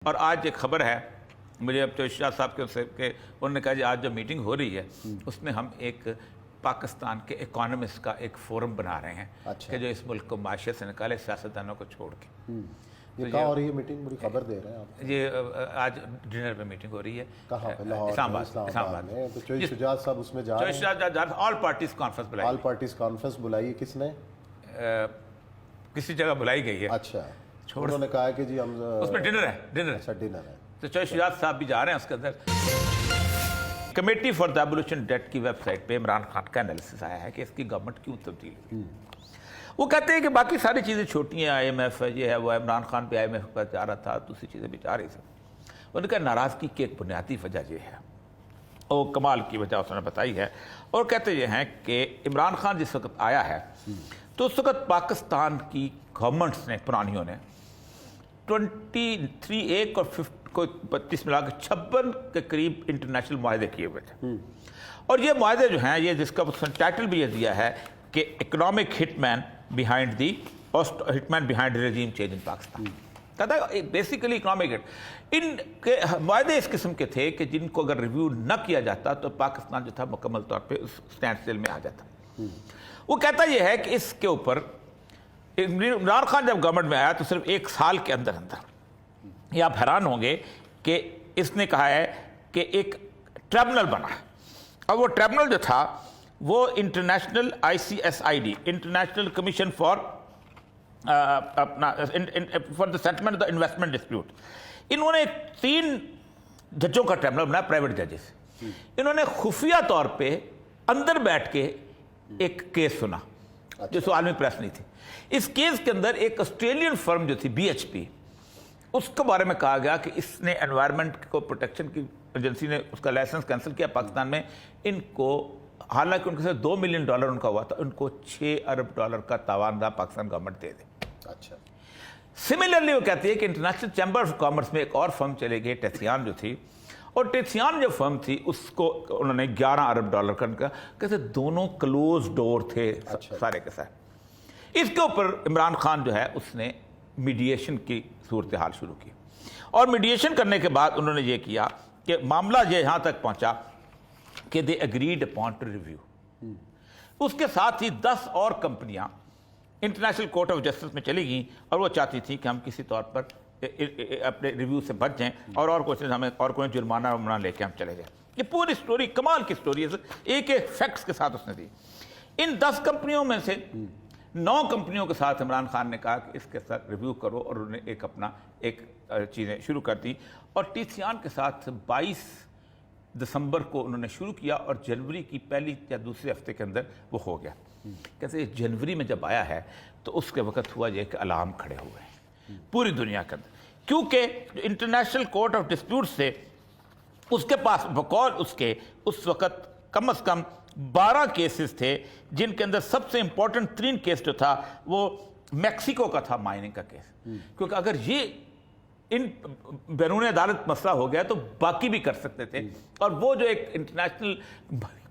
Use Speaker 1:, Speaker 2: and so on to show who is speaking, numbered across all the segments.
Speaker 1: اور آج ایک خبر ہے مجھے اب تو شاہ صاحب کے انہوں نے کہا جی آج جو میٹنگ ہو رہی ہے اس میں ہم ایک پاکستان کے اکانومسٹ کا ایک فورم بنا رہے ہیں کہ جو اس ملک کو معیشت سے نکالے سیاستدانوں کو چھوڑ کے.
Speaker 2: یہ کہاں ہو رہی ہے میٹنگ؟ بڑی خبر دے رہے ہیں آپ.
Speaker 1: یہ آج ڈنر پہ میٹنگ ہو رہی ہے.
Speaker 2: کہاں پہ؟ لاہور،
Speaker 1: اسلام آباد
Speaker 2: میں. تو چوہی شجاعت صاحب اس میں جا رہے ہیں.
Speaker 1: آل پارٹیز کانفرنس بلائی.
Speaker 2: آل پارٹیز کانفرنس بلائی کس نے؟
Speaker 1: کسی جگہ بلائی گئی ہے.
Speaker 2: اچھا، انہوں نے کہا کہ جی ہم
Speaker 1: اس میں ڈنر ہے.
Speaker 2: اچھا ڈنر ہے.
Speaker 1: تو چوہی شجاعت صاحب بھی جا رہے ہیں اس کے اندر. Committee for the abolition debt کی ویب سائٹ پہ عمران خان کا انالیسس آیا ہے کہ اس کی گورنمنٹ کیوں تبدیل ہوئی. وہ کہتے ہیں کہ باقی ساری چیزیں چھوٹی ہیں، آئی ایم ایف ہے، یہ ہے وہ. عمران خان پہ آئی ایم ایف پر جا رہا تھا، دوسری چیزیں بھی جا رہی تھیں. انہوں نے کہا ناراضگی کی ایک بنیادی وجہ یہ ہے، اور کمال کی وجہ اس نے بتائی ہے. اور کہتے یہ ہیں کہ عمران خان جس وقت آیا ہے تو اس وقت پاکستان کی گورنمنٹس نے پرانیوں نے 23 اور 25 ملا کے 56 کے قریب انٹرنیشنل معاہدے کیے ہوئے تھے. اور یہ معاہدے جو ہیں یہ جس کا ٹائٹل بھی یہ دیا ہے کہ economic hit man behind the regime change in Pakistan. کہتا ہے بیسیکلی اکنامک ہٹ. ان کے معاہدے اس قسم کے تھے کہ جن کو اگر ریویو نہ کیا جاتا تو پاکستان جو تھا مکمل طور پہ اسٹینڈ اسٹل میں آ جاتا. وہ کہتا یہ ہے کہ اس کے اوپر عمران خان جب گورنمنٹ میں آیا تو صرف 1 سال کے اندر یہ آپ حیران ہوں گے کہ اس نے کہا ہے کہ ایک ٹریبونل بنا ہے. اور وہ ٹریبونل جو تھا وہ international ICSID international commission for the settlement of the investment dispute. انہوں نے 3 ججوں کا ٹریبونل بنایا، پرائیویٹ ججز. انہوں نے خفیہ طور پہ اندر بیٹھ کے ایک کیس سنا جو عالمی پریس نہیں تھی. اس کیس کے اندر ایک آسٹریلین فرم جو تھی BHP، اس کے بارے میں کہا گیا کہ اس نے انوائرمنٹ کو پروٹیکشن کی ایجنسی نے اس کا لائسنس کینسل کیا پاکستان میں. ان کو حالانکہ ان کے ساتھ $2 ملین ان کا ہوا تھا، ان کو $6 ارب کا تاوان دا پاکستان گورنمنٹ دے دے.
Speaker 2: اچھا.
Speaker 1: سملرلی وہ کہتی ہے کہ انٹرنیشنل چیمبر آف کامرس میں ایک اور فرم چلے گئے، ٹیتھیان جو تھی. اور ٹیتھیان جو فرم تھی اس کو انہوں نے $11 ارب کا کہتے دونوں کلوز ڈور تھے سارے کے ساتھ. اس کے اوپر عمران خان جو ہے اس نے میڈیشن کی صورتحال شروع کی. اور میڈیشن کرنے کے بعد انہوں نے یہ کیا کہ معاملہ یہ یہاں تک پہنچا کہ دے اگریڈ اپون ٹو ریویو. اس کے ساتھ ہی 10 اور کمپنیاں انٹرنیشنل کورٹ آف جسٹس میں چلی گئیں اور وہ چاہتی تھی کہ ہم کسی طور پر اپنے ریویو سے بچ جائیں اور کوئی ہمیں اور کوئی جرمانہ لے کے ہم چلے جائیں. یہ پوری سٹوری کمال کی سٹوری ہے، ایک فیکٹس کے ساتھ اس نے دی. ان 10 کمپنیوں میں سے 9 کمپنیوں کے ساتھ عمران خان نے کہا کہ اس کے ساتھ ریویو کرو، اور انہوں نے اپنا چیزیں شروع کر دی. اور ٹیتھیان کے ساتھ 22 دسمبر کو انہوں نے شروع کیا اور جنوری کی پہلی یا دوسرے ہفتے کے اندر وہ ہو گیا. کہتے جنوری میں جب آیا ہے تو اس کے وقت ہوا یہ کہ الارم کھڑے ہوئے ہیں پوری دنیا کے اندر، کیونکہ انٹرنیشنل کورٹ آف ڈسپیوٹ سے اس کے پاس بقول اس کے اس وقت کم از کم 12 کیسز تھے، جن کے اندر سب سے امپورٹنٹ 3 کیس جو تھا وہ میکسیکو کا تھا، مائننگ کا کیس. کیونکہ اگر یہ ان بیرون عدالت مسئلہ ہو گیا تو باقی بھی کر سکتے تھے. اور وہ جو ایک انٹرنیشنل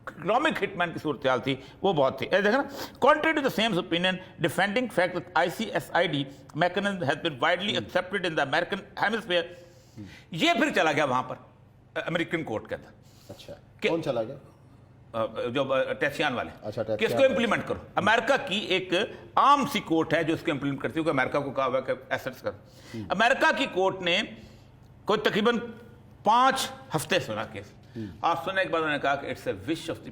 Speaker 1: اکنامک ہٹ مین کی صورتحال تھی وہ بہت تھی. دیکھیں نا، contrary to the same opinion defending fact that ICSID mechanism has been widely accepted in the American hemisphere. یہ پھر چلا گیا وہاں پر امریکن کورٹ کے اندر.
Speaker 2: اچھا، کون چلا گیا؟
Speaker 1: جو ٹیتھیان والے کہ اس کو امپلیمنٹ کرو. امریکہ کی ایک عام سی کورٹ ہے جو اس کو امپلیمنٹ کرتی ہے، کہ امریکہ کو کہا ہوا ہے کہ ایسٹس کر. امریکہ کی کورٹ نے کوئی تقریباً 5 ہفتے سنا کیس. آپ سننے کے بعد انہوں نے کہا کہ it's a wish of the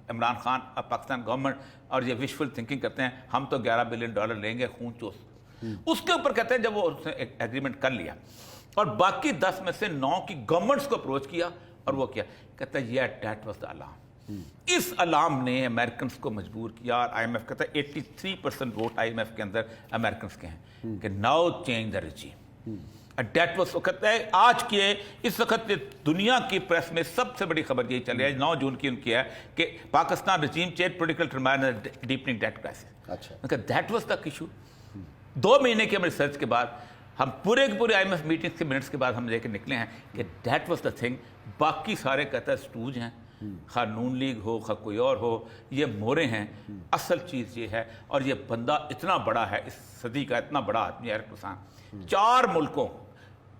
Speaker 1: Imran Khan Pakistan government, اور یہ وشفل تھنکنگ کرتے ہیں، ہم تو $11 بلین لیں گے خون چوس. اس کے اوپر کہتے ہیں جب وہ اس نے ایگریمنٹ کر لیا اور باقی 10 میں سے 9 کی گورنمنٹس کو اپروچ کیا اور وہ کیا، کہتا ہے یہ دیٹ واز دا الارم. اس الارم نے امریکنز کو مجبور کیا. اور آئی ایم ایف کہتا ہے 83% ووٹ آئی ایم ایف کے اندر امریکنز کے ہیں کہ now change the regime. That was. وہ کہتا ہے آج کی اس وقت دنیا کی پریس میں سب سے بڑی خبر یہی چل رہی ہے 9 جون کی ان کی ہے کہ Pakistan regime change political turmoil deepening debt crisis. اچھا، دیٹ واز دا ایشو. 2 مہینے کے ریسرچ کے بعد ہم پورے کے پورے آئی ایم ایف میٹنگس کے منٹس کے بعد ہم لے کے نکلے ہیں کہ دیٹ واز دا تھنگ. باقی سارے کہتا ہے سٹوج ہیں، خواہ نون لیگ ہو خواہ کوئی اور ہو، یہ مورے ہیں. اصل چیز یہ ہے، اور یہ بندہ اتنا بڑا ہے، اس صدی کا اتنا بڑا آدمی ہے. 4 ملکوں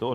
Speaker 1: 2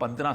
Speaker 1: 15